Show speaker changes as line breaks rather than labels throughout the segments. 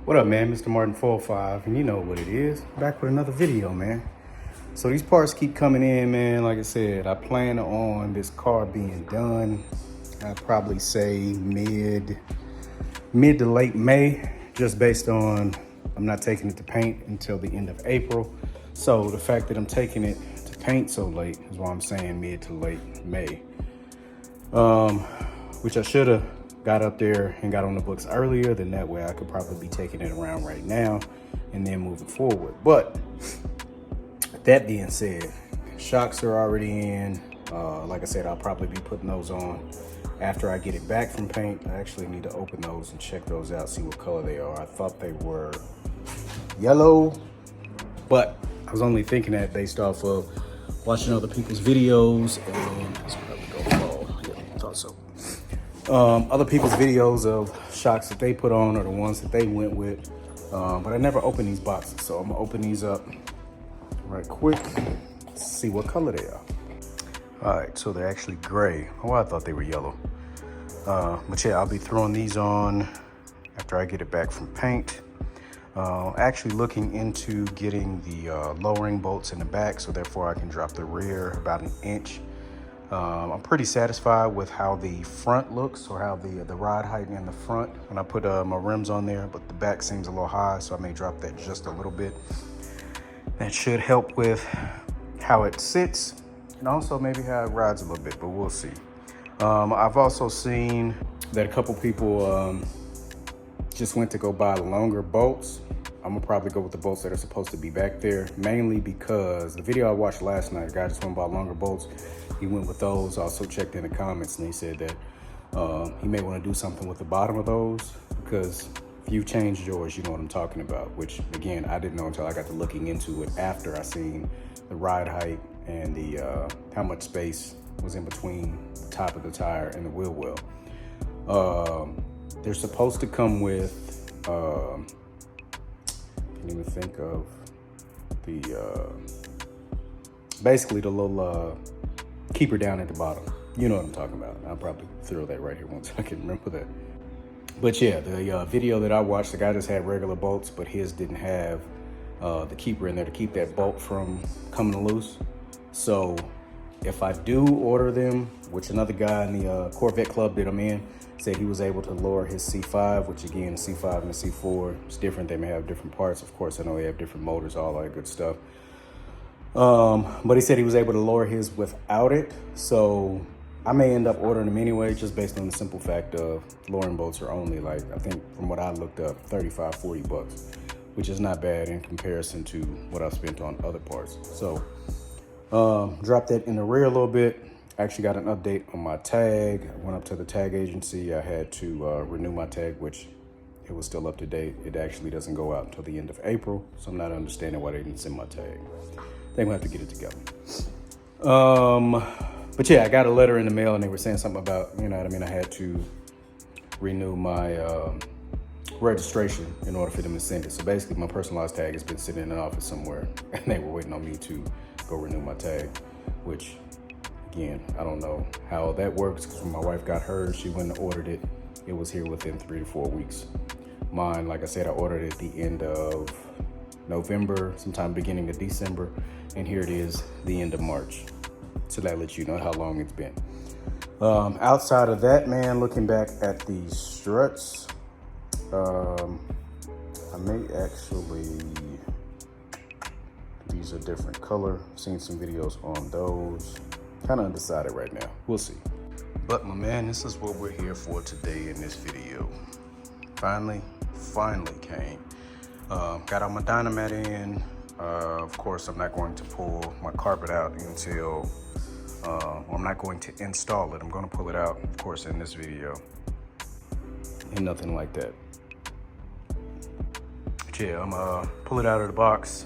What up, man? Mr. Martin 45, and you know what it is. Back with another video, man. So these parts keep coming in, man. Like I said, I plan on this car being done, I'd probably say mid to late May, just based on I'm not taking it to paint until the end of April. So the fact that I'm taking it to paint so late is why I'm saying mid to late May. Which I should have got up there and got on the books earlier, then that way I could probably be taking it around right now and then moving forward. But that being said, shocks are already in. Like I said, I'll probably be putting those on after I get it back from paint. I actually need to open those and check those out, see what color they are. I thought they were yellow, but I was only thinking that based off of watching other people's videos, and it's probably gonna fall. Yeah, I thought so. Other people's videos of shocks that they put on or the ones that they went with, but I never opened these boxes, so I'm gonna open these up right quick, see what color they are. All right, so they're actually gray. Oh, I thought they were yellow. But yeah, I'll be throwing these on after I get it back from paint. Actually looking into getting the lowering bolts in the back, so therefore I can drop the rear about an inch. I'm pretty satisfied with how the front looks, or how the ride height in the front when I put my rims on there, but the back seems a little high, so I may drop that just a little bit. That should help with how it sits and also maybe how it rides a little bit, but we'll see. I've also seen that a couple people just went to go buy longer bolts. I'm gonna probably go with the bolts that are supposed to be back there, mainly because the video I watched last night, a guy just went and bought longer bolts. He went with those. Also checked in the comments and he said that he may want to do something with the bottom of those, because if you've changed yours, you know what I'm talking about, which again, I didn't know until I got to looking into it after I seen the ride height and the how much space was in between the top of the tire and the wheel well. They're supposed to come with, can't even think of the, basically the little keeper down at the bottom. You know what I'm talking about. I'll probably throw that right here once I can remember that. But yeah, the video that I watched, the guy just had regular bolts, but his didn't have the keeper in there to keep that bolt from coming loose. So if I do order them, which another guy in the Corvette club that I'm in said he was able to lower his C5, which again, C5 and the C4 is different. They may have different parts. Of course, I know they have different motors, all that good stuff. But he said he was able to lower his without it. So I may end up ordering them anyway, just based on the simple fact of lowering bolts are only, like, I think from what I looked up, 35, 40 bucks, which is not bad in comparison to what I've spent on other parts. So dropped that in the rear a little bit. Actually got an update on my tag. I went up to the tag agency. I had to renew my tag, which it was still up to date. It actually doesn't go out until the end of April, so I'm not understanding why they didn't send my tag. They're gonna have to get it together. But yeah, I got a letter in the mail and they were saying something about, you know what I mean, I had to renew my registration in order for them to send it. So basically my personalized tag has been sitting in an office somewhere and they were waiting on me to go renew my tag, which again, I don't know how that works, because when my wife got hers, she went and ordered it. It was here within 3 to 4 weeks. Mine, like I said, I ordered it at the end of November, sometime beginning of December, and here it is, the end of March. So that lets you know how long it's been. Outside of that, man, looking back at the struts, I may actually, these are different color. Seen some videos on those. Kind of undecided right now. We'll see. But my man, this is what we're here for today in this video. Finally came. Got all my dynamat in. Of course, I'm not going to pull my carpet out until, I'm not going to install it. I'm going to pull it out, of course, in this video. And nothing like that. But yeah, I'm pull it out of the box,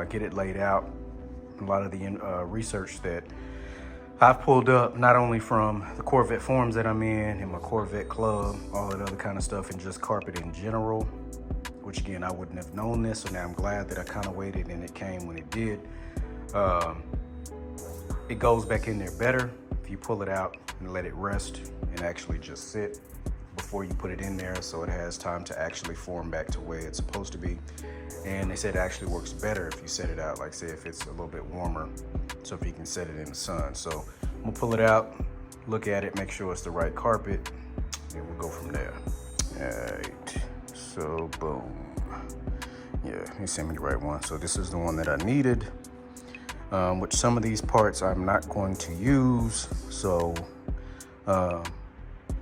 get it laid out. A lot of the research that I've pulled up, not only from the Corvette forums that I'm in and my Corvette club, all that other kind of stuff, and just carpet in general, which again, I wouldn't have known this, so now I'm glad that I kind of waited and it came when it did. It goes back in there better if you pull it out and let it rest and actually just sit before you put it in there, so it has time to actually form back to where it's supposed to be. And they said it actually works better if you set it out, like say if it's a little bit warmer, so if you can set it in the sun. So I'm gonna pull it out, look at it, make sure it's the right carpet, and we'll go from there. All right, so boom. Yeah, he sent me the right one. So this is the one that I needed. Which some of these parts I'm not going to use, so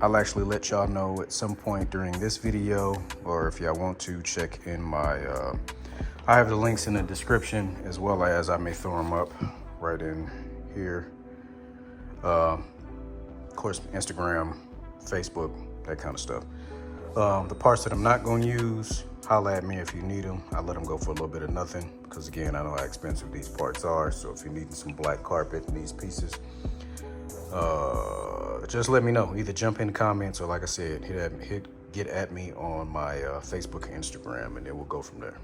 I'll actually let y'all know at some point during this video, or if y'all want to check in my, I have the links in the description, as well as I may throw them up right in here. Of course, Instagram, Facebook, that kind of stuff. The parts that I'm not going to use, holla at me if you need them. I let them go for a little bit of nothing, because again, I know how expensive these parts are. So if you're needing some black carpet and these pieces, just let me know. Either jump in the comments, or like I said, get at me on my Facebook and Instagram, and then we'll go from there.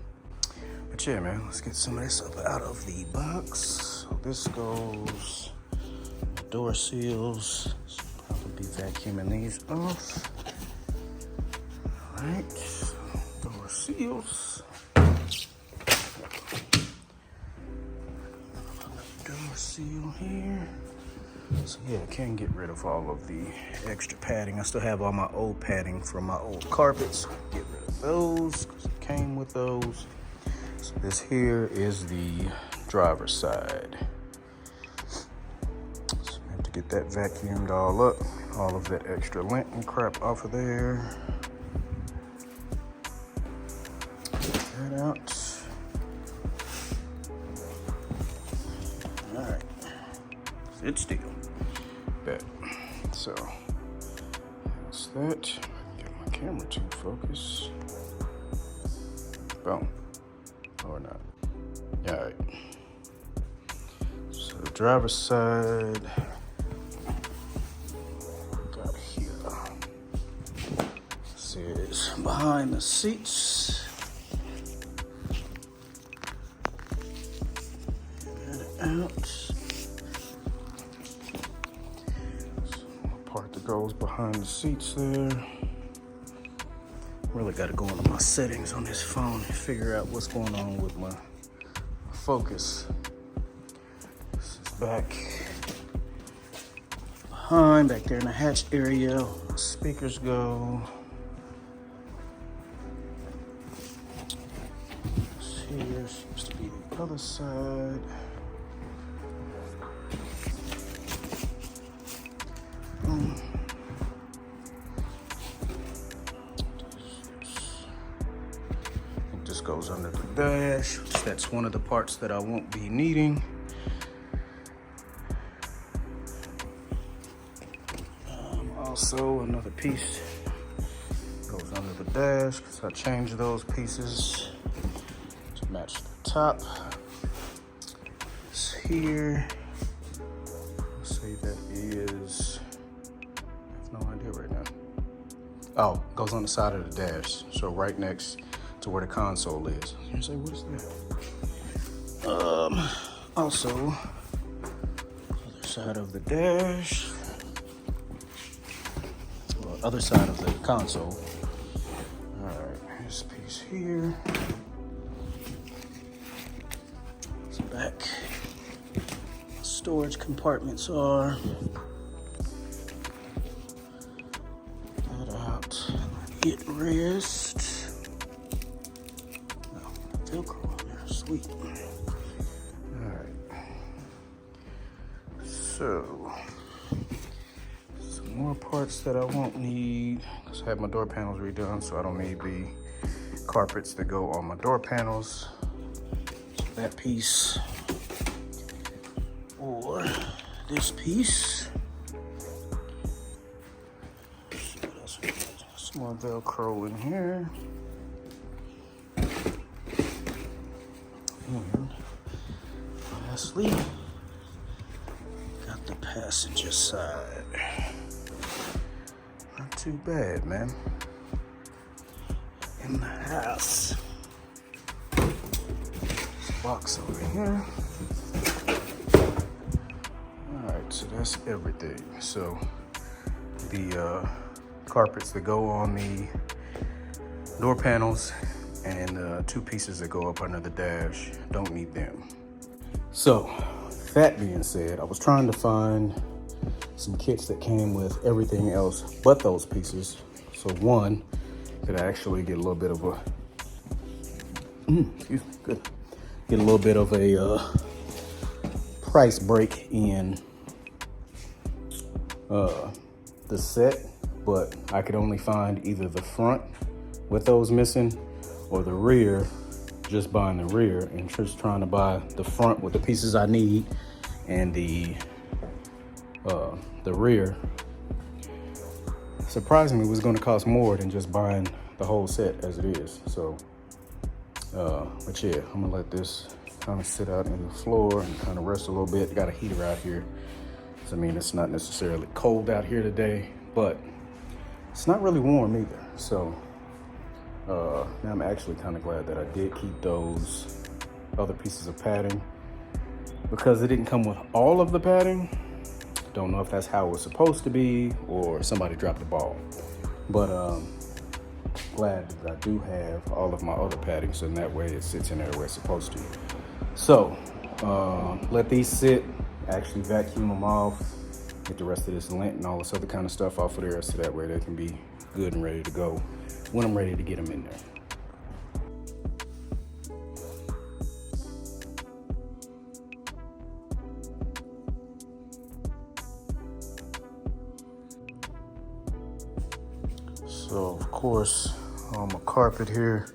But yeah, man, let's get some of this up out of the box. So this goes door seals. So probably be vacuuming these off. All right, door seals. Door seal here. So yeah, I can get rid of all of the extra padding. I still have all my old padding from my old carpets. Get rid of those because it came with those. So this here is the driver's side. So I have to get that vacuumed all up. All of that extra lint and crap off of there. Get that out. All right. Sit still. Bet. So that's that. Get my camera to focus. Boom. Or not. All right. So the driver's side. Got here. This is behind the seats. Get it out. Part that goes behind the seats there. Really got to go into my settings on this phone and figure out what's going on with my focus. This is back behind, back there in the hatch area. Speakers go. This here seems to be the other side. This goes under the dash. That's one of the parts that I won't be needing. Also, another piece goes under the dash because I changed those pieces to match the top. This here, let's say that is, I have no idea right now. Oh, goes on the side of the dash. So right next to where the console is. You say, what is that? Also, other side of the dash. Well, other side of the console. All right, this piece here. It's back. Storage compartments are. That out. Get rest. Velcro on there, sweet. All right. So, some more parts that I won't need, because I have my door panels redone, so I don't need the carpets that go on my door panels. So that piece, or this piece. What else we got? Some more Velcro in here. And lastly, got the passenger side. Not too bad, man. In the house. Box over here. All right, so that's everything. So the carpets that go on the door panels and 2 pieces that go up under the dash. Don't need them. So that being said, I was trying to find some kits that came with everything else but those pieces. So one that I actually get a little bit of a excuse me, good. Get a little bit of a price break in the set, but I could only find either the front with those missing or the rear, just buying the rear, and just trying to buy the front with the pieces I need and the rear. Surprisingly, it was going to cost more than just buying the whole set as it is. So but yeah, I'm gonna let this kind of sit out in the floor and kind of rest a little bit. Got a heater out here, so I mean, it's not necessarily cold out here today, but it's not really warm either. So now I'm actually kind of glad that I did keep those other pieces of padding, because it didn't come with all of the padding. Don't know if that's how it was supposed to be or somebody dropped the ball, but glad that I do have all of my other padding, so in that way it sits in there where it's supposed to. So let these sit, actually vacuum them off, get the rest of this lint and all this other kind of stuff off of there, so that way they can be good and ready to go when I'm ready to get them in there. So of course, on my carpet here,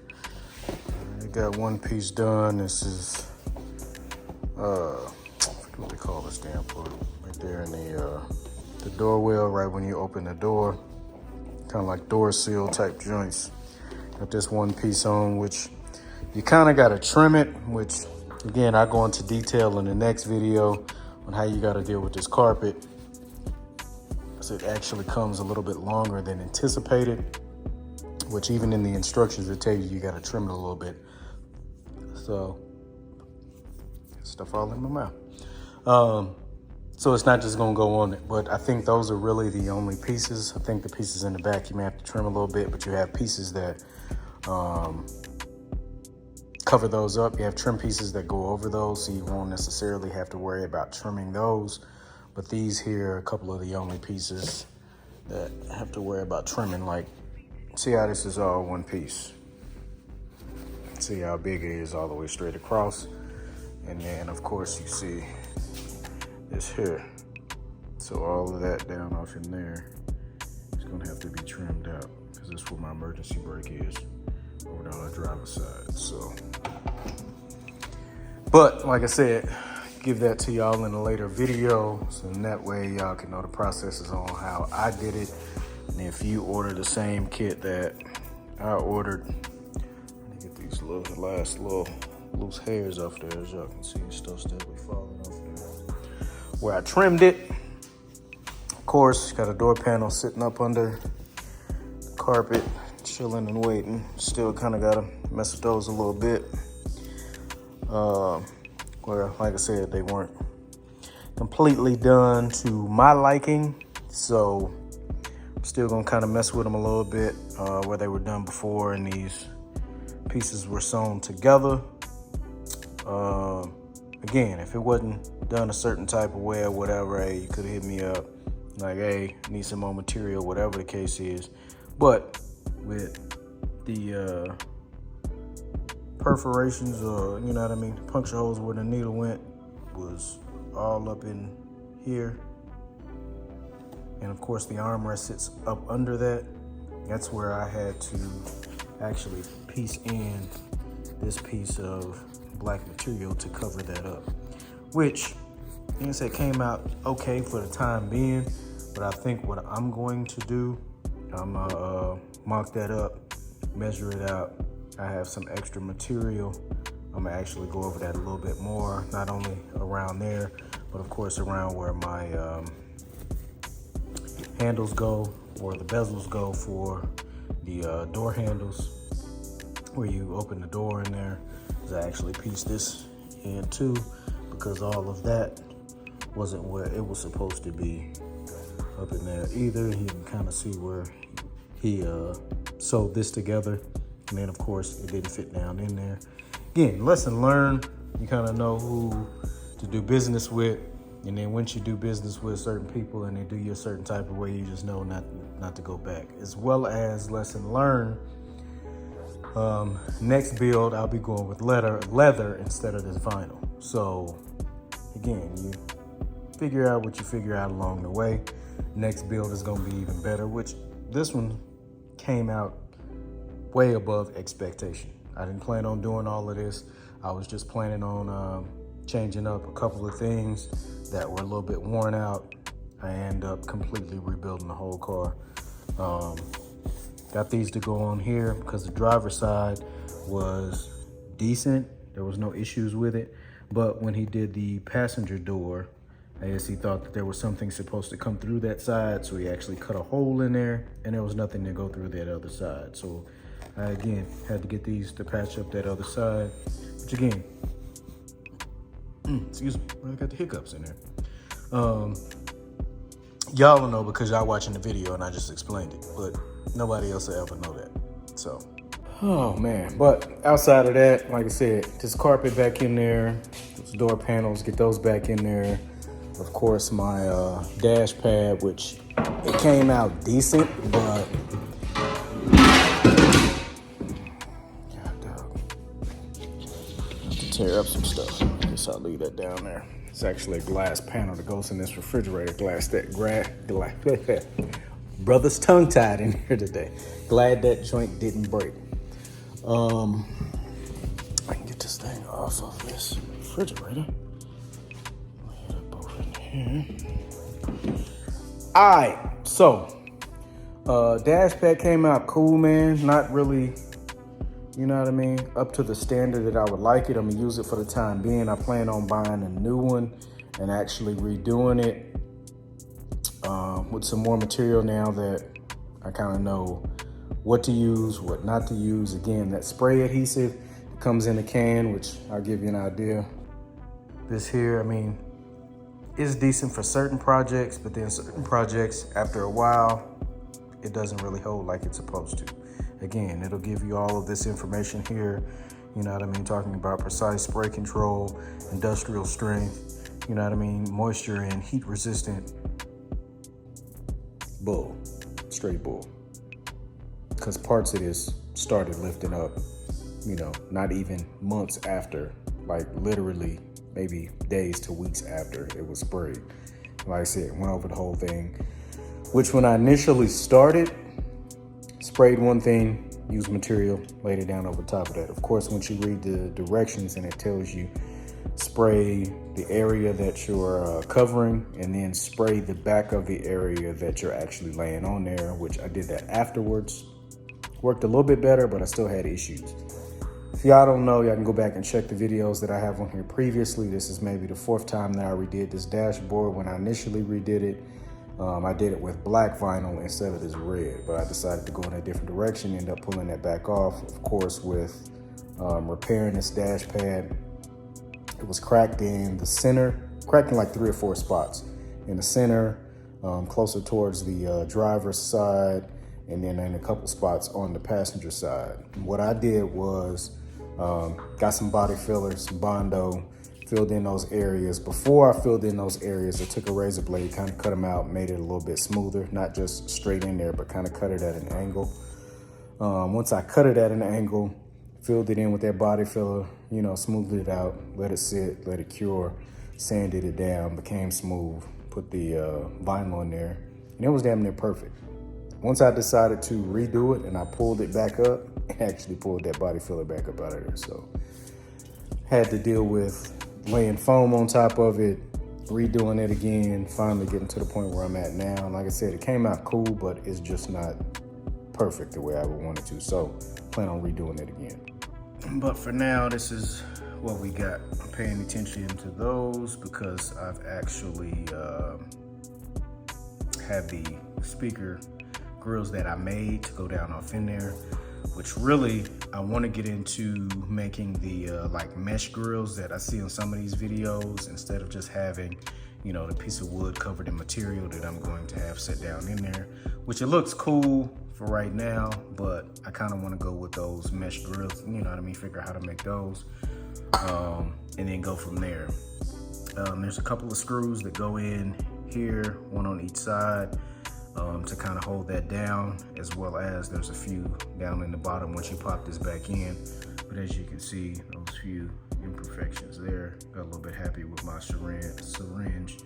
I got one piece done. This is I forget what they call this damn part right there in the door well, right when you open the door, kind of like door seal type joints. Got this one piece on, which you kind of got to trim it, which again I go into detail in the next video on how you got to deal with this carpet. So it actually comes a little bit longer than anticipated, which even in the instructions they tell you got to trim it a little bit. So stuff all in my mouth. So it's not just gonna go on it, but I think those are really the only pieces. I think the pieces in the back you may have to trim a little bit, but you have pieces that cover those up. You have trim pieces that go over those, so you won't necessarily have to worry about trimming those. But these here are a couple of the only pieces that I have to worry about trimming. Like, see how this is all one piece. See how big it is all the way straight across. And then of course you see this here. So all of that down off in there is gonna have to be trimmed out, because this is where my emergency brake is, over on the driver's side. So, but like I said, give that to y'all in a later video, so in that way y'all can know the processes on how I did it. And if you order the same kit that I ordered, let me get these last little loose hairs off there. As y'all can see, stuff still be falling off there where I trimmed it. Of course, got a door panel sitting up under the carpet, chilling and waiting. Still kind of gotta mess with those a little bit. Where, like I said, they weren't completely done to my liking, so I'm still gonna kind of mess with them a little bit where they were done before and these pieces were sewn together. Again, if it wasn't done a certain type of way or whatever, hey, you could hit me up like, hey, need some more material, whatever the case is. But with the perforations, or you know what I mean, puncture holes where the needle went was all up in here, and of course the armrest sits up under that. That's where I had to actually piece in this piece of black material to cover that up, which, like I said, came out okay for the time being. But I think what I'm going to do, I'm gonna mark that up, measure it out. I have some extra material. I'm gonna actually go over that a little bit more, not only around there, but of course around where my handles go, or the bezels go for the door handles, where you open the door in there. I actually pieced this in too, because all of that wasn't where it was supposed to be up in there either. You can kind of see where you he sewed this together. And then, of course, it didn't fit down in there. Again, lesson learned. You kind of know who to do business with. And then once you do business with certain people and they do you a certain type of way, you just know not to go back. As well as lesson learned, next build, I'll be going with leather instead of this vinyl. So, again, you figure out what you figure out along the way. Next build is going to be even better, which this one came out way above expectation. I didn't plan on doing all of this. I was just planning on changing up a couple of things that were a little bit worn out. I end up completely rebuilding the whole car. Got these to go on here because the driver's side was decent. There was no issues with it. But when he did the passenger door, I guess he thought that there was something supposed to come through that side, so he actually cut a hole in there, and there was nothing to go through that other side. So I, again, had to get these to patch up that other side, which again, excuse me, I got the hiccups in there. Y'all will know because y'all watching the video and I just explained it, but nobody else will ever know that, so. Oh man, but outside of that, like I said, this carpet back in there, those door panels, get those back in there. Of course, my dash pad, which it came out decent, but tear up some stuff. I guess I'll leave that down there. It's actually a glass panel that goes in this refrigerator. Brother's tongue tied in here today. Glad that joint didn't break. I can get this thing off of this refrigerator. Lay it up over in here. All right, so dash pad came out cool, man. Not really, you know what I mean, up to the standard that I would like it. I'm gonna use it for the time being. I plan on buying a new one and actually redoing it with some more material now that I kind of know what to use, what not to use. Again, that spray adhesive comes in a can, which I'll give you an idea. This here, I mean, is decent for certain projects, but then certain projects, after a while, it doesn't really hold like it's supposed to. Again, it'll give you all of this information here, you know what I mean, talking about precise spray control, industrial strength, you know what I mean, moisture and heat resistant. Bull, straight bull. Because parts of this started lifting up, you know, not even months after, like literally maybe days to weeks after it was sprayed. Like I said, went over the whole thing, which when I initially started, sprayed one thing, used material, laid it down over top of that. Of course, once you read the directions and it tells you spray the area that you're covering and then spray the back of the area that you're actually laying on there, which I did that afterwards. Worked a little bit better, but I still had issues. If y'all don't know, y'all can go back and check the videos that I have on here previously. This is maybe the 4th time that I redid this dashboard. When I initially redid it, I did it with black vinyl instead of this red, but I decided to go in a different direction, end up pulling that back off. Of course, with repairing this dash pad, it was cracked in the center, cracked in like 3 or 4 spots. In the center, closer towards the driver's side, and then in a couple spots on the passenger side. What I did was got some body fillers, some Bondo, filled in those areas. Before I filled in those areas, I took a razor blade, kind of cut them out, made it a little bit smoother, not just straight in there, but kind of cut it at an angle. Once I cut it at an angle, filled it in with that body filler, you know, smoothed it out, let it sit, let it cure, sanded it down, became smooth, put the vinyl in there, and it was damn near perfect. Once I decided to redo it and I pulled it back up, it actually pulled that body filler back up out of there. So had to deal with laying foam on top of it, redoing it again, finally getting to the point where I'm at now. And like I said, it came out cool, but it's just not perfect the way I would want it to. So plan on redoing it again. But for now, this is what we got. I'm paying attention to those because I've actually had the speaker grills that I made to go down off in there, which really I want to get into making the like mesh grills that I see on some of these videos, instead of just having, you know, the piece of wood covered in material that I'm going to have set down in there, which it looks cool for right now, but I kind of want to go with those mesh grills, you know what I mean, figure out how to make those, and then go from there. There's a couple of screws that go in here, one on each side, to kind of hold that down, as well as there's a few down in the bottom once you pop this back in. But as you can see, those few imperfections there. Got a little bit happy with my syringe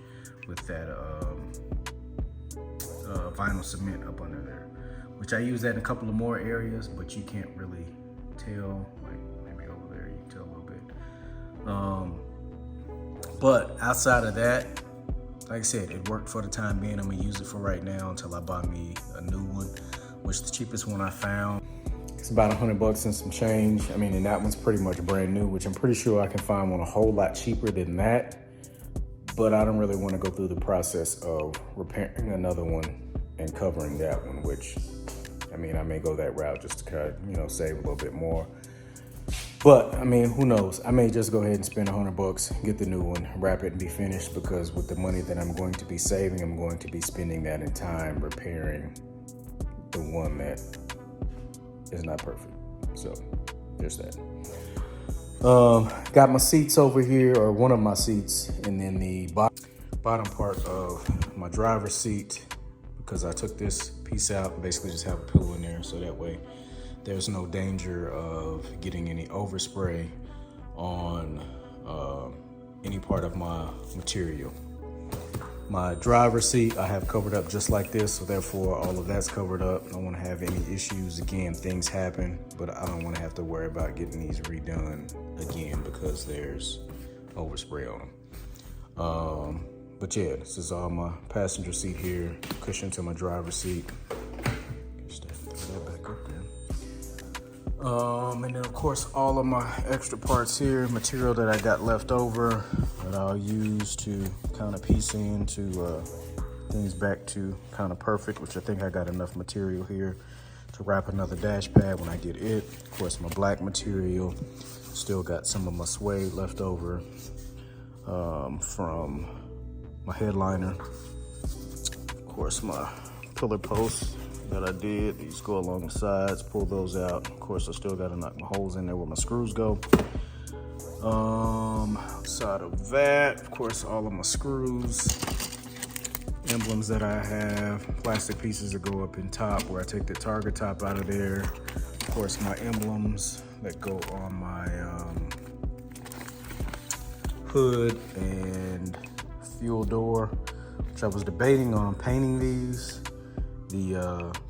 with that vinyl cement up under there, which I use that in a couple of more areas, but you can't really tell. Like maybe over there you can tell a little bit. But outside of that, like I said, it worked for the time being. I'm gonna use it for right now until I buy me a new one, which the cheapest one I found, it's about $100 and some change. I mean, and that one's pretty much brand new, which I'm pretty sure I can find one a whole lot cheaper than that. But I don't really want to go through the process of repairing another one and covering that one, which, I mean, I may go that route just to kind of, you know, save a little bit more. But I mean, who knows? I may just go ahead and spend $100, get the new one, wrap it and be finished, because with the money that I'm going to be saving, I'm going to be spending that in time repairing the one that is not perfect. So there's that. Got my seats over here, or one of my seats, and then the bottom part of my driver's seat, because I took this piece out and basically just have a pillow in there, so that way there's no danger of getting any overspray on any part of my material. My driver's seat I have covered up just like this, so therefore all of that's covered up. I don't want to have any issues. Again, things happen, but I don't want to have to worry about getting these redone again because there's overspray on them. But yeah, this is all my passenger seat here, cushion to my driver's seat. Throw that back up there. And then of course all of my extra parts here, material that I got left over that I'll use to kind of piece into things back to kind of perfect, which I think I got enough material here to wrap another dash pad when I get it. Of course my black material, still got some of my suede left over from my headliner. Of course my pillar posts that I did, these go along the sides, pull those out. Of course I still got to knock my holes in there where my screws go. Outside of that, of course, all of my screws, emblems that I have, plastic pieces that go up in top where I take the target top out of there. Of course, my emblems that go on my hood and fuel door, which I was debating on painting these.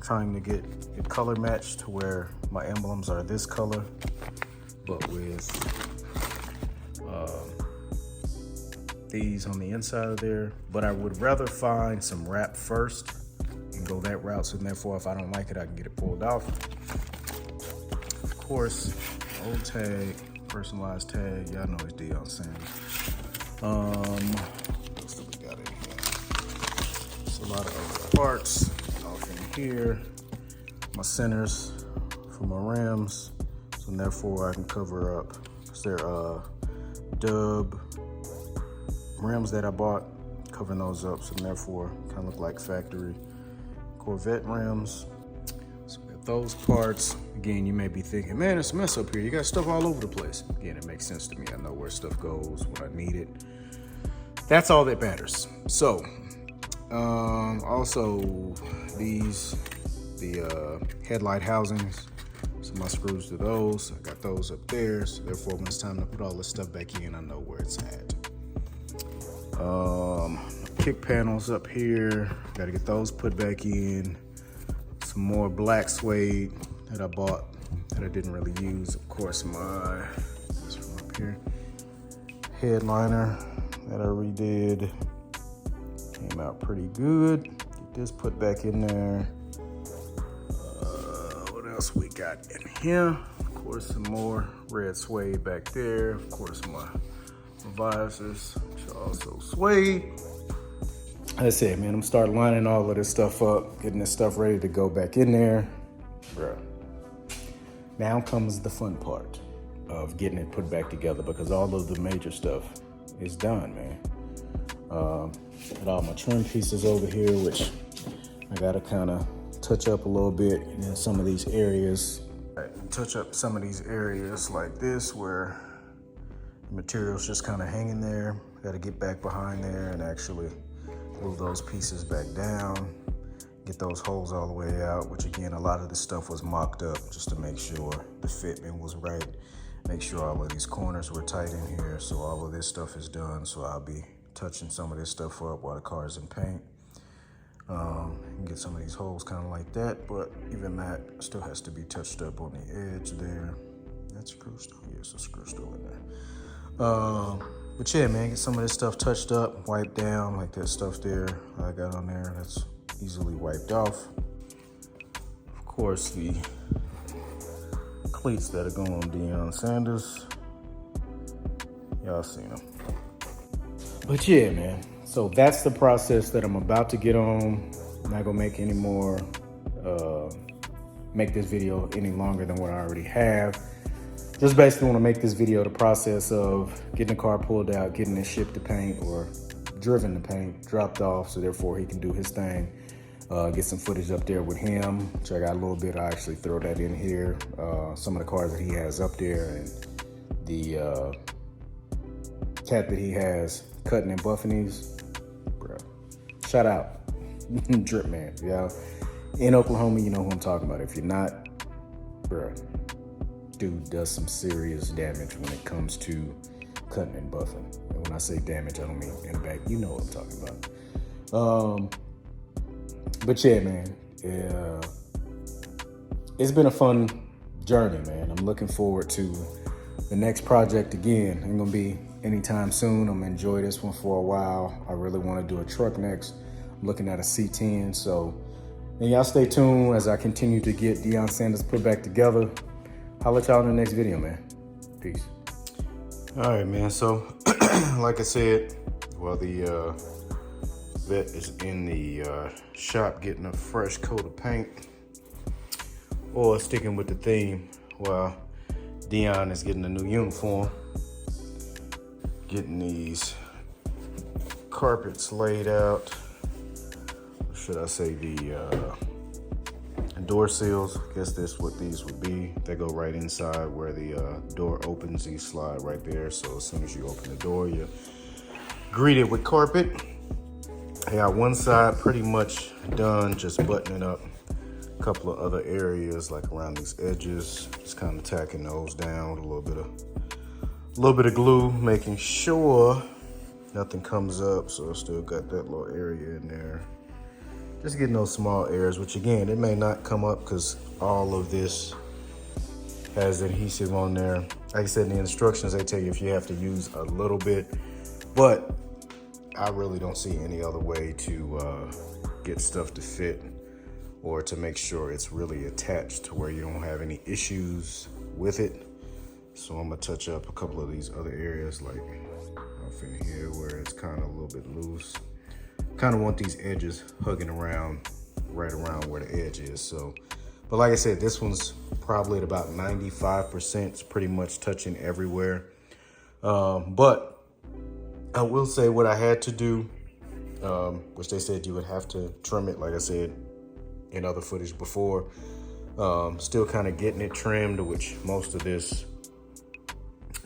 Trying to get it color matched to where my emblems are this color, but with these on the inside of there. But I would rather find some wrap first and go that route, so therefore if I don't like it, I can get it pulled off. Of course, old tag, personalized tag, y'all know it's Deion Sanders. What else do we got in here? It's a lot of other parts off in here. My centers for my rims, so therefore I can cover up, because they're dub rims that I bought, covering those up, so therefore kind of look like factory Corvette rims. So we got those parts. Again, you may be thinking, man, it's a mess up here. You got stuff all over the place. Again, it makes sense to me. I know where stuff goes when I need it. That's all that matters. So, also the headlight housings. So my screws to those. I got those up there. So therefore, when it's time to put all this stuff back in, I know where it's at. Kick panels up here. Got to get those put back in. Some more black suede that I bought that I didn't really use. Of course, this from up here, headliner that I redid. Came out pretty good. Get this put back in there. What else we got in here? Of course, some more red suede back there. Of course, my visors, which are also suede. That's it, man. I'm starting lining all of this stuff up, getting this stuff ready to go back in there. Bruh. Now comes the fun part of getting it put back together, because all of the major stuff is done, man. Got all my trim pieces over here, which I gotta kind of touch up a little bit in some of these areas. Touch up some of these areas like this where the material's just kind of hanging there. Gotta get back behind there and actually move those pieces back down, get those holes all the way out, which again, a lot of this stuff was mocked up just to make sure the fitment was right, make sure all of these corners were tight in here. So all of this stuff is done. So I'll be touching some of this stuff up while the car is in paint. Get some of these holes kind of like that, but even that still has to be touched up on the edge there. That screw still, yes, a screw still in there. But yeah, man, get some of this stuff touched up, wiped down, like that stuff there I got on there, that's easily wiped off. Of course, the cleats that are going on Deion Sanders, y'all seen them. But yeah, man, so that's the process that I'm about to get on. I'm not gonna make any more, make this video any longer than what I already have. Just basically wanna make this video the process of getting the car pulled out, getting it shipped to paint or driven to paint, dropped off, so therefore he can do his thing. Get some footage up there with him, which I got a little bit. I actually throw that in here. Some of the cars that he has up there and the cat that he has cutting and buffing these, bro. Shout out, Drip Man, y'all. In Oklahoma, you know who I'm talking about. If you're not, bro, dude does some serious damage when it comes to cutting and buffing. And when I say damage, I don't mean in the back. You know what I'm talking about. But yeah, man, it's been a fun journey, man. I'm looking forward to the next project again. Ain't gonna be anytime soon. I'm gonna enjoy this one for a while. I really wanna do a truck next. I'm looking at a C10, so and y'all stay tuned as I continue to get Deion Sanders put back together. I'll let y'all in the next video, man. Peace. All right, man, so like I said, while the vet is in the shop getting a fresh coat of paint, or sticking with the theme while Deion is getting a new uniform, getting these carpets laid out, or should I say the door seals. I guess that's what these would be. They go right inside where the door opens. You slide right there, so as soon as you open the door, you're greeted with carpet. I got one side pretty much done, just buttoning up a couple of other areas like around these edges, just kind of tacking those down with a little bit of glue, making sure nothing comes up. So I still got that little area in there. Just getting those small areas, which again, it may not come up because all of this has adhesive on there. Like I said, in the instructions, they tell you if you have to use a little bit, but I really don't see any other way to get stuff to fit or to make sure it's really attached to where you don't have any issues with it. So I'm gonna touch up a couple of these other areas, like off in here where it's kind of a little bit loose. Kind of want these edges hugging around, right around where the edge is. So, but like I said, this one's probably at about 95%. It's pretty much touching everywhere. But I will say what I had to do, which they said you would have to trim it, like I said in other footage before. Still kind of getting it trimmed, which most of this,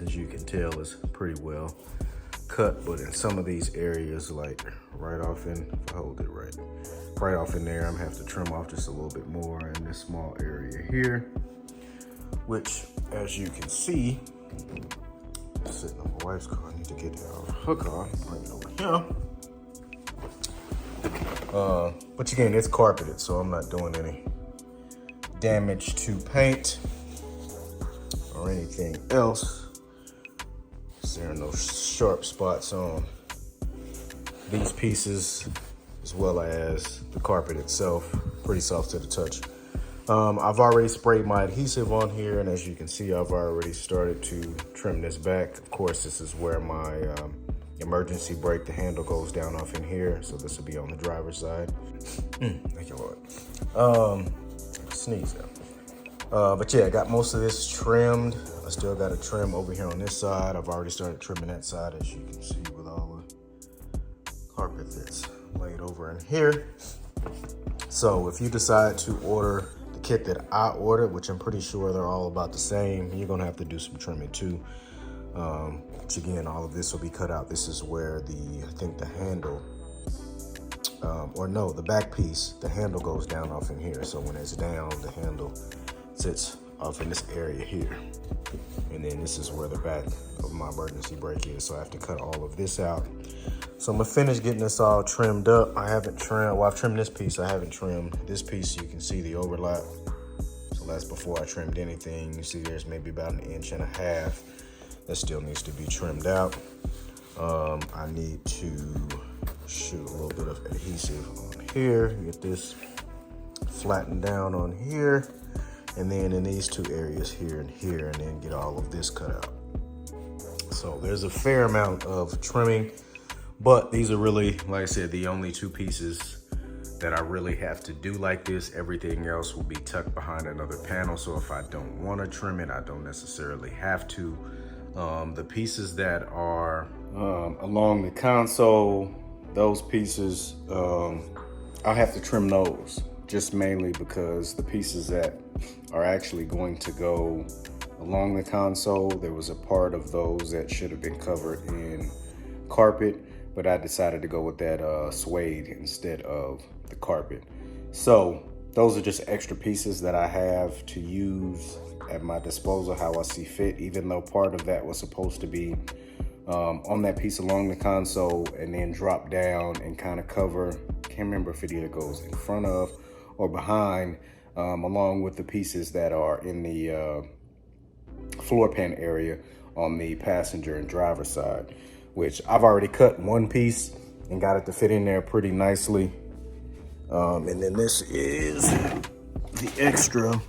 as you can tell, is pretty well cut. But in some of these areas, like right off in, if I hold it right off in there, I'm gonna have to trim off just a little bit more in this small area here, which, as you can see, sitting on my wife's car. I need to get that off her car, bring it over here. But again, it's carpeted, so I'm not doing any damage to paint or anything else. There are no sharp spots on these pieces, as well as the carpet itself. Pretty soft to the touch. I've already sprayed my adhesive on here, and as you can see, I've already started to trim this back. Of course, this is where my emergency brake, the handle goes down off in here, so this will be on the driver's side. Thank you, Lord. Sneeze out. But yeah, I got most of this trimmed. I still got a trim over here on this side. I've already started trimming that side, as you can see, with all the carpet that's laid over in here. So if you decide to order the kit that I ordered, which I'm pretty sure they're all about the same, you're gonna have to do some trimming too. Which again, all of this will be cut out. This is where I think the handle, or no, the back piece, the handle goes down off in here. So when it's down, the handle sits off in this area here. And then this is where the back of my emergency brake is. So I have to cut all of this out. So I'm gonna finish getting this all trimmed up. I haven't trimmed, well, I've trimmed this piece. I haven't trimmed this piece. You can see the overlap. So that's before I trimmed anything. You see there's maybe about 1.5 inches. That still needs to be trimmed out. I need to shoot a little bit of adhesive on here. Get this flattened down on here. And then in these two areas here and here, and then get all of this cut out. So there's a fair amount of trimming, but these are really, like I said, the only two pieces that I really have to do like this. Everything else will be tucked behind another panel. So if I don't want to trim it, I don't necessarily have to. The pieces that are along the console, those pieces, I'll have to trim those, just mainly because the pieces that are actually going to go along the console, there was a part of those that should have been covered in carpet, but I decided to go with that suede instead of the carpet. So those are just extra pieces that I have to use at my disposal how I see fit, even though part of that was supposed to be on that piece along the console and then drop down and kind of cover, can't remember if it either goes in front of or behind, along with the pieces that are in the floor pan area on the passenger and driver side, which I've already cut one piece and got it to fit in there pretty nicely. And then this is the extra,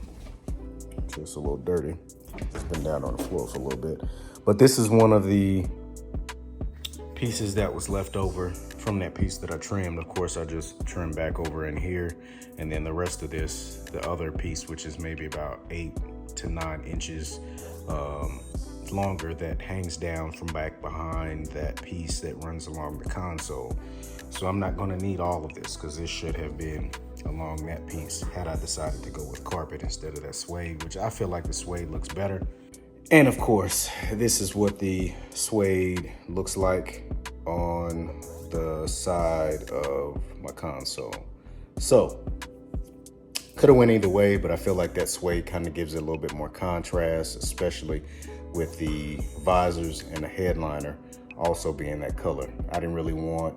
just a little dirty. It's been down on the floor for a little bit. But this is one of the pieces that was left over from that piece that I trimmed. Of course, I just trimmed back over in here. And then the rest of this, the other piece, which is maybe about 8 to 9 inches longer, that hangs down from back behind that piece that runs along the console. So I'm not gonna need all of this because this should have been along that piece had I decided to go with carpet instead of that suede, which I feel like the suede looks better. And of course, this is what the suede looks like on the side of my console. So could have went either way, but I feel like that suede kind of gives it a little bit more contrast, especially with the visors and the headliner also being that color. I didn't really want,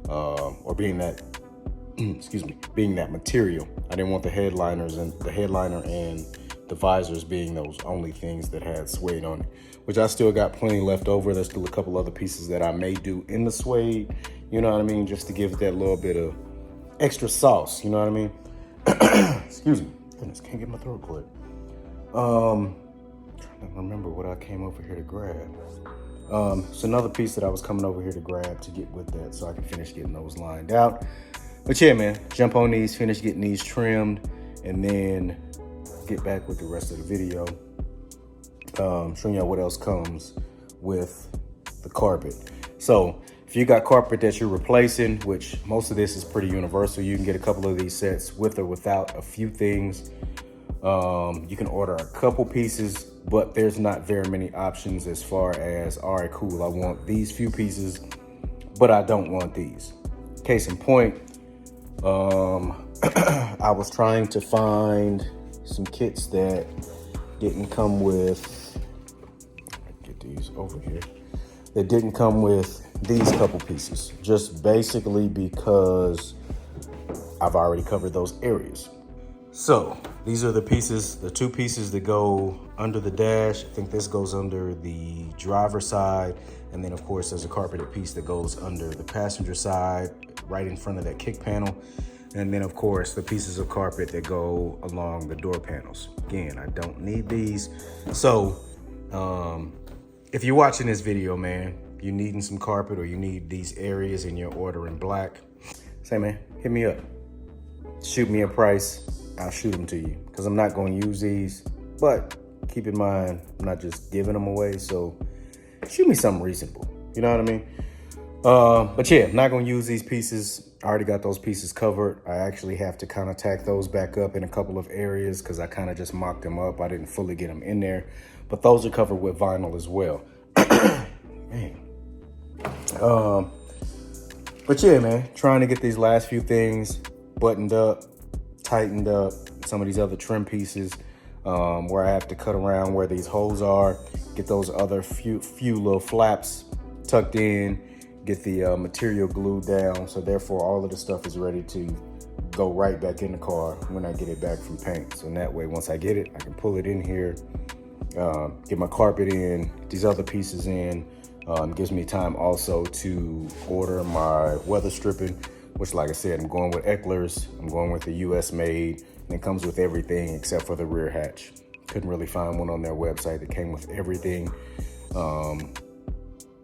or being that, excuse me, being that material. I didn't want the headliner and the visors being those only things that had suede on it, which I still got plenty left over. There's still a couple other pieces that I may do in the suede, you know what I mean? Just to give it that little bit of extra sauce, you know what I mean? Excuse me, goodness, can't get my throat cleared. Trying to remember what I came over here to grab. It's another piece that I was coming over here to grab to get with that so I can finish getting those lined out. But yeah, man, jump on these, finish getting these trimmed, and then get back with the rest of the video. Showing y'all what else comes with the carpet. So if you got carpet that you're replacing, which most of this is pretty universal, you can get a couple of these sets with or without a few things. You can order a couple pieces, but there's not very many options as far as, all right, cool, I want these few pieces, but I don't want these. Case in point, I was trying to find some kits that didn't come with, get these over here, that didn't come with these couple pieces, just basically because I've already covered those areas. So these are the pieces, the two pieces that go under the dash. I think this goes under the driver's side. And then of course there's a carpeted piece that goes under the passenger side, right in front of that kick panel. And then of course the pieces of carpet that go along the door panels. Again, I don't need these. So if you're watching this video, man, you needing some carpet or you need these areas and you're ordering black, say, man, hit me up. Shoot me a price. I'll shoot them to you because I'm not going to use these. But keep in mind, I'm not just giving them away, so shoot me something reasonable. You know what I mean? But yeah, I'm not gonna use these pieces. I already got those pieces covered. I actually have to kind of tack those back up in a couple of areas because I kind of just mocked them up. I didn't fully get them in there, but those are covered with vinyl as well. Man. But yeah, man, trying to get these last few things buttoned up, tightened up, some of these other trim pieces, where I have to cut around where these holes are, get those other few little flaps tucked in, get the material glued down. So therefore all of the stuff is ready to go right back in the car when I get it back from paint. So in that way, once I get it, I can pull it in here, get my carpet in, get these other pieces in. Gives me time also to order my weather stripping, which, like I said, I'm going with Eckler's. I'm going with the US made, and it comes with everything except for the rear hatch. Couldn't really find one on their website that came with everything.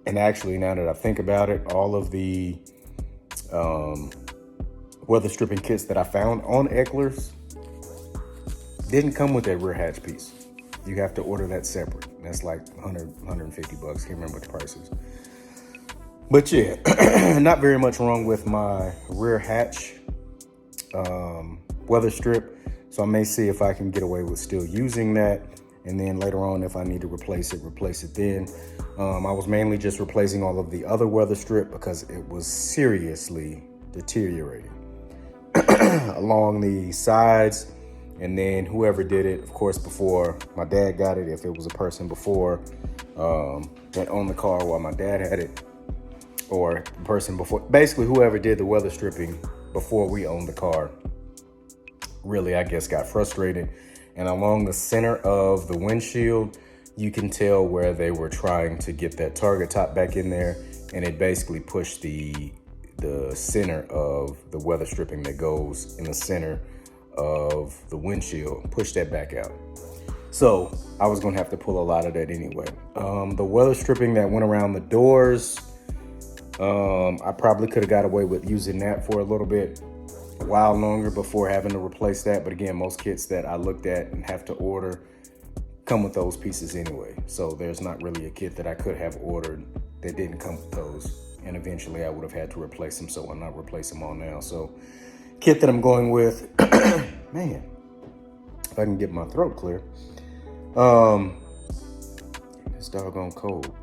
And actually, now that I think about it, all of the weather stripping kits that I found on Eckler's didn't come with that rear hatch piece. You have to order that separate. That's like 150 bucks. Can't remember what the price is. But yeah, not very much wrong with my rear hatch weather strip. So I may see if I can get away with still using that. And then later on, if I need to replace it then. I was mainly just replacing all of the other weather strip because it was seriously deteriorating along the sides. And then whoever did it, of course, before my dad got it, if it was a person before that owned the car while my dad had it, or the person before, basically whoever did the weather stripping before we owned the car, really, I guess, got frustrated. And along the center of the windshield, you can tell where they were trying to get that target top back in there. And it basically pushed the center of the weather stripping that goes in the center of the windshield, push that back out. So I was gonna have to pull a lot of that anyway. The weather stripping that went around the doors, I probably could have got away with using that for a while longer before having to replace that. But again, most kits that I looked at and have to order come with those pieces anyway. So there's not really a kit that I could have ordered that didn't come with those. And eventually I would have had to replace them, so I'm not replacing them all now. So kit that I'm going with, man, if I can get my throat clear. It's doggone cold.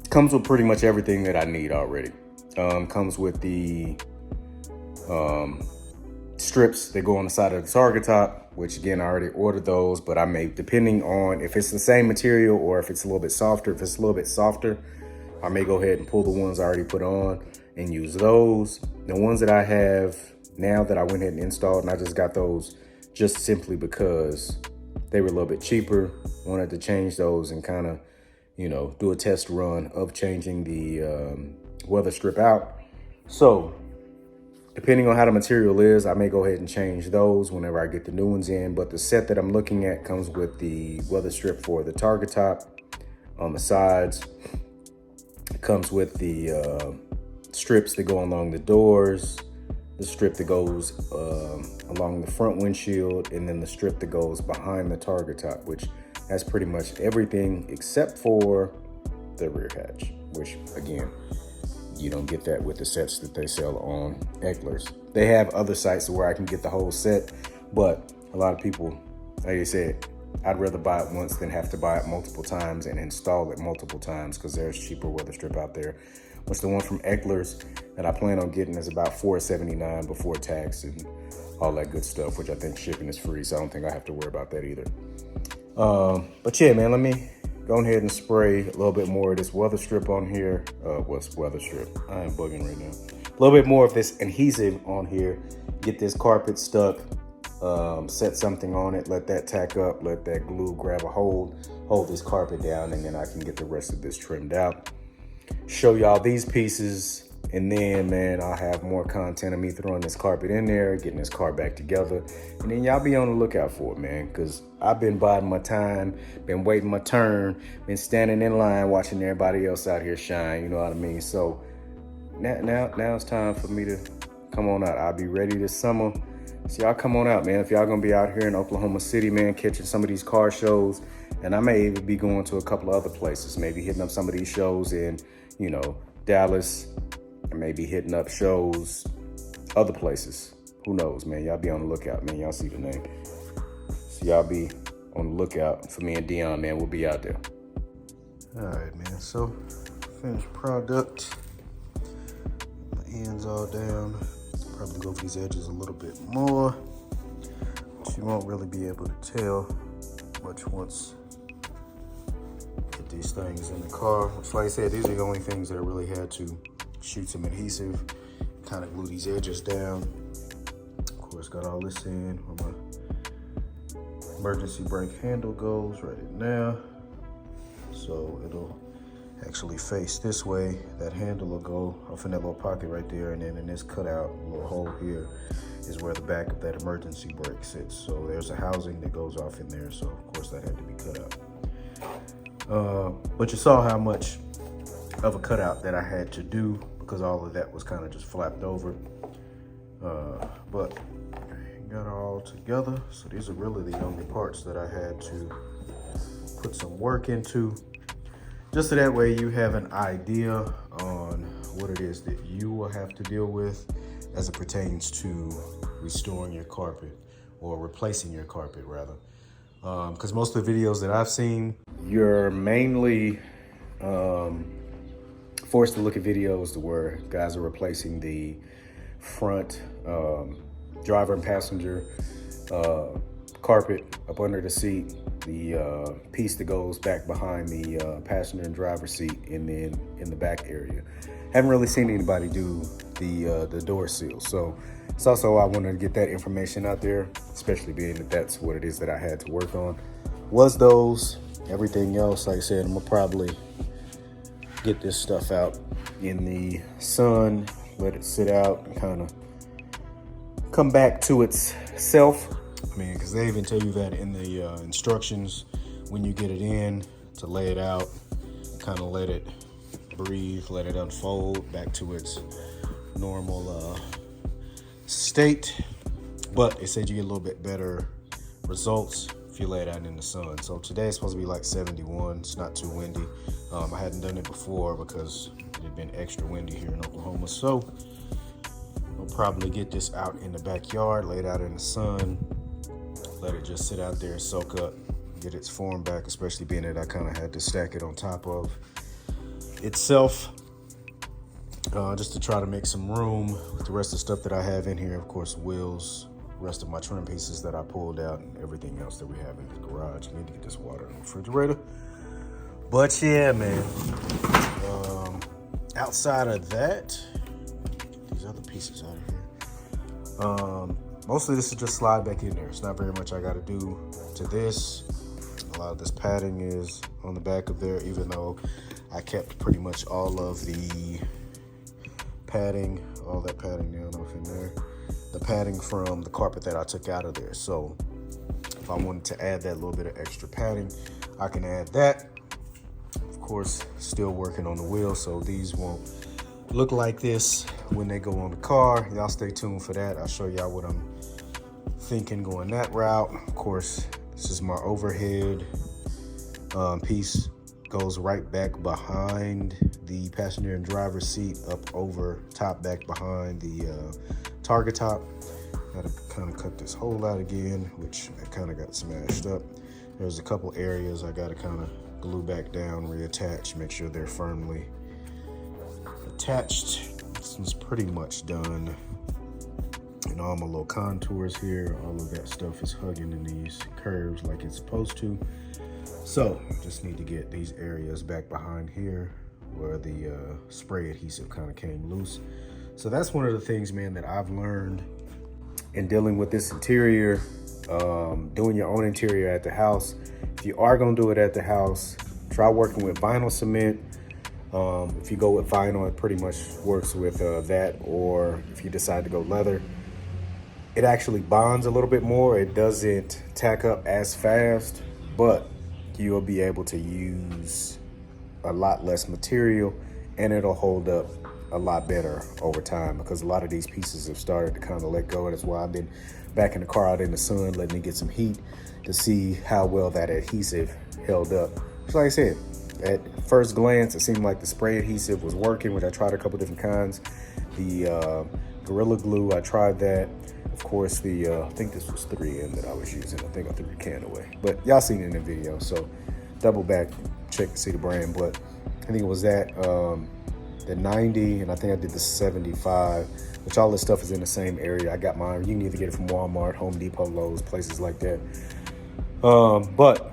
Comes with pretty much everything that I need already. Comes with the strips that go on the side of the target top, which again, I already ordered those, but I may, depending on if it's the same material or if it's a little bit softer. If it's a little bit softer, I may go ahead and pull the ones I already put on and use those. The ones that I have now that I went ahead and installed, and I just got those just simply because they were a little bit cheaper. Wanted to change those and kind of, do a test run of changing the weather strip out. So depending on how the material is, I may go ahead and change those whenever I get the new ones in. But the set that I'm looking at comes with the weather strip for the target top on the sides. It comes with the strips that go along the doors, the strip that goes along the front windshield, and then the strip that goes behind the target top, which has pretty much everything except for the rear hatch, which again, you don't get that with the sets that they sell on Eckler's. They have other sites where I can get the whole set, but a lot of people, like I said, I'd rather buy it once than have to buy it multiple times and install it multiple times, because there's cheaper weather strip out there. Which the one from Eckler's that I plan on getting is about $4.79 before tax and all that good stuff, which I think shipping is free, so I don't think I have to worry about that either. But yeah, man, let me go ahead and spray a little bit more of this weather strip on here. What's weather strip? I am bugging right now. A little bit more of this adhesive on here. Get this carpet stuck. Set something on it, let that tack up, let that glue grab a hold this carpet down, and then I can get the rest of this trimmed out. Show y'all these pieces, and then, man, I'll have more content of me throwing this carpet in there, getting this car back together, and then y'all be on the lookout for it, man, because I've been biding my time, been waiting my turn, been standing in line watching everybody else out here shine, you know what I mean? So now it's time for me to come on out. I'll be ready this summer. So y'all come on out, man. If y'all gonna be out here in Oklahoma City, man, catching some of these car shows, and I may even be going to a couple of other places, maybe hitting up some of these shows in, you know, Dallas, and maybe hitting up shows other places. Who knows, man? Y'all be on the lookout, man. Y'all see the name. So y'all be on the lookout for me and Deion, man. We'll be out there. All right, man. So finished product. My ends all down. Probably go for these edges a little bit more, but you won't really be able to tell much once get these things in the car. So like I said, these are the only things that I really had to shoot some adhesive, kind of glue these edges down. Of course, got all this in where my emergency brake handle goes right now. So it'll actually face this way. That handle will go off in that little pocket right there, and then in this cutout little hole here is where the back of that emergency brake sits. So there's a housing that goes off in there, so of course that had to be cut out. But you saw how much of a cutout that I had to do because all of that was kind of just flapped over. But got it all together. So these are really the only parts that I had to put some work into. Just so that way you have an idea on what it is that you will have to deal with as it pertains to restoring your carpet or replacing your carpet rather. Because most of the videos that I've seen, you're mainly forced to look at videos where guys are replacing the front driver and passenger carpet up under the seat, the piece that goes back behind the passenger and driver seat, and then in the back area. Haven't really seen anybody do the door seal. So it's also, I wanted to get that information out there, especially being that that's what it is that I had to work on. Was those. Everything else, like I said, I'm gonna probably get this stuff out in the sun, let it sit out and kind of come back to its self. I mean, because they even tell you that in the instructions when you get it in, to lay it out, kind of let it breathe, let it unfold back to its normal state. But it said you get a little bit better results if you lay it out in the sun. So today it's supposed to be like 71. It's not too windy. I hadn't done it before because it had been extra windy here in Oklahoma. So I'll probably get this out in the backyard, lay it out in the sun, let it just sit out there and soak up, get its form back, especially being that I kind of had to stack it on top of itself, just to try to make some room with the rest of the stuff that I have in here. Of course, wheels, rest of my trim pieces that I pulled out, and everything else that we have in the garage. I need to get this water in the refrigerator. But yeah, man, outside of that, get these other pieces out of here. Mostly this is just slide back in there. It's not very much I got to do to this. A lot of this padding is on the back of there, even though I kept pretty much all of the padding, all that padding down off in there. The padding from the carpet that I took out of there. So if I wanted to add that little bit of extra padding, I can add that. Of course, still working on the wheels, so these won't look like this when they go on the car. Y'all stay tuned for that. I'll show y'all what I'm thinking going that route. Of course, this is my overhead piece, goes right back behind the passenger and driver seat, up over top, back behind the target top. Gotta kind of cut this hole out again, which I kind of got smashed up. There's a couple areas I gotta kind of glue back down, reattach, make sure they're firmly attached. This one's pretty much done. And all my little contours here, all of that stuff is hugging in these curves like it's supposed to. So just need to get these areas back behind here where the spray adhesive kind of came loose. So that's one of the things, man, that I've learned in dealing with this interior, doing your own interior at the house. If you are gonna do it at the house, try working with vinyl cement. If you go with vinyl, it pretty much works with that, or if you decide to go leather, it actually bonds a little bit more. It doesn't tack up as fast, but you'll be able to use a lot less material and it'll hold up a lot better over time, because a lot of these pieces have started to kind of let go. That's why I've been backing the car out in the sun, letting it get some heat to see how well that adhesive held up. Just like I said, at first glance, it seemed like the spray adhesive was working, which I tried a couple different kinds. The Gorilla Glue, I tried that. Of course, I think this was 3M that I was using. I think I threw the can away, but y'all seen it in the video, so double back, check to see the brand. But I think it was that, the 90, and I think I did the 75, which all this stuff is in the same area. I got mine. You can either get it from Walmart, Home Depot, Lowe's, places like that. But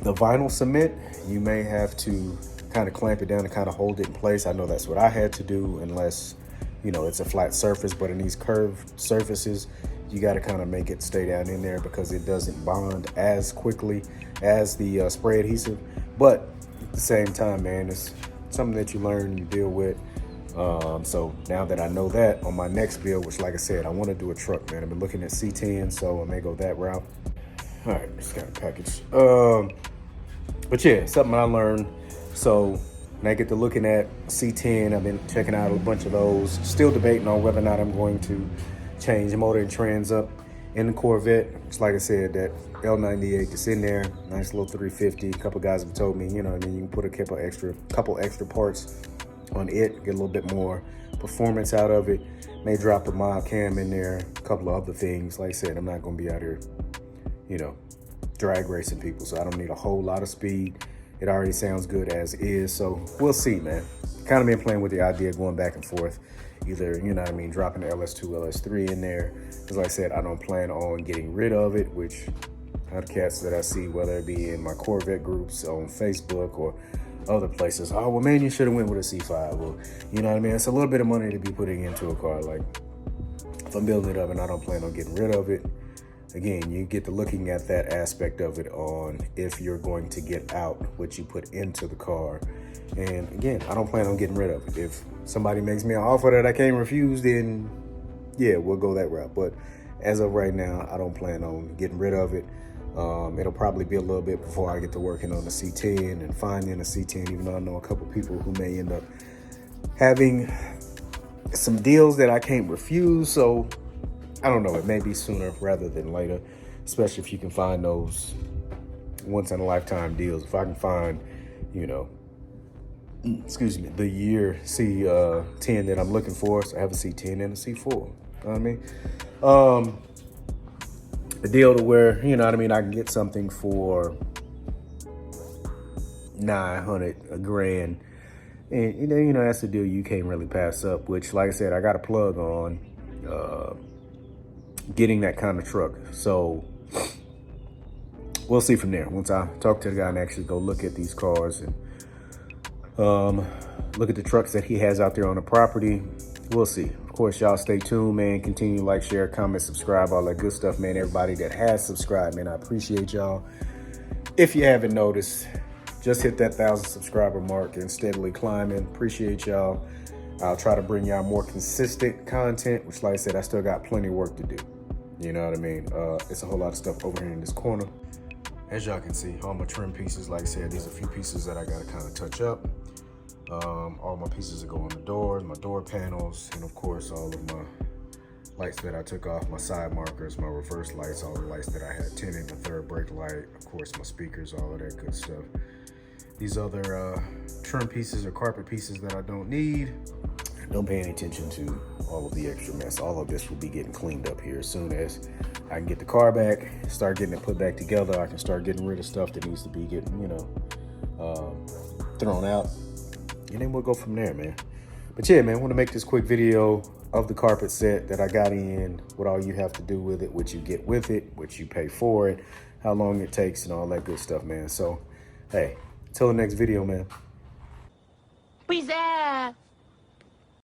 the vinyl cement, you may have to kind of clamp it down and kind of hold it in place. I know that's what I had to do, unless, you know, it's a flat surface. But in these curved surfaces, you got to kind of make it stay down in there, because it doesn't bond as quickly as the spray adhesive. But at the same time, man, it's something that you learn, you deal with. So now that I know that, on my next build, which, like I said, I want to do a truck, man. I've been looking at C10, so I may go that route. All right, just got a package. But yeah, something I learned. So when I get to looking at C10, I've been checking out a bunch of those. Still debating on whether or not I'm going to change the motor and trans up in the Corvette. Just like I said, that L98 that's in there, nice little 350. A couple guys have told me, you know, and then you can put a couple extra parts on it, get a little bit more performance out of it. May drop a mod cam in there, a couple of other things. Like I said, I'm not going to be out here, you know, drag racing people, so I don't need a whole lot of speed. It already sounds good as is, so we'll see, man. Kind of been playing with the idea of going back and forth, either, you know what I mean, dropping the LS2, LS3 in there. Because like I said, I don't plan on getting rid of it, which other cats that I see, whether it be in my Corvette groups on Facebook or other places, oh, well, man, you should have went with a C5. Well, you know what I mean? It's a little bit of money to be putting into a car. Like, if I'm building it up and I don't plan on getting rid of it, again, you get to looking at that aspect of it on if you're going to get out what you put into the car. And again, I don't plan on getting rid of it. If somebody makes me an offer that I can't refuse, then yeah, we'll go that route. But as of right now, I don't plan on getting rid of it. It'll probably be a little bit before I get to working on the C10 and finding a C10, even though I know a couple people who may end up having some deals that I can't refuse. So I don't know, it may be sooner rather than later, especially if you can find those once in a lifetime deals. If I can find, you know, excuse me, the year C10 that I'm looking for, so I have a C10 and a C4, you know what I mean? A deal to where, you know what I mean, I can get something for $900, $1,000, and you know that's the deal you can't really pass up. Which, like I said, I got a plug on getting that kind of truck. So we'll see from there. Once I talk to the guy and actually go look at these cars and look at the trucks that he has out there on the property, we'll see. Of course, y'all stay tuned, man. Continue to like, share, comment, subscribe, all that good stuff, man. Everybody that has subscribed, man, I appreciate y'all. If you haven't noticed, just hit that 1,000 subscriber mark and steadily climbing. Appreciate y'all. I'll try to bring y'all more consistent content, which, like I said, I still got plenty of work to do. You know what I mean? It's a whole lot of stuff over here in this corner. As y'all can see, all my trim pieces, like I said, these are a few pieces that I got to kind of touch up. All my pieces that go on the doors, my door panels, and of course all of my lights that I took off, my side markers, my reverse lights, all the lights that I had tinted, the third brake light, of course my speakers, all of that good stuff. These other trim pieces or carpet pieces that I don't need, don't pay any attention to all of the extra mess. All of this will be getting cleaned up here as soon as I can get the car back, start getting it put back together. I can start getting rid of stuff that needs to be getting, you know, thrown out. And then we'll go from there, man. But yeah, man, I want to make this quick video of the carpet set that I got in, what all you have to do with it, what you get with it, what you pay for it, how long it takes, and all that good stuff, man. So, hey, till the next video, man.
Peace out.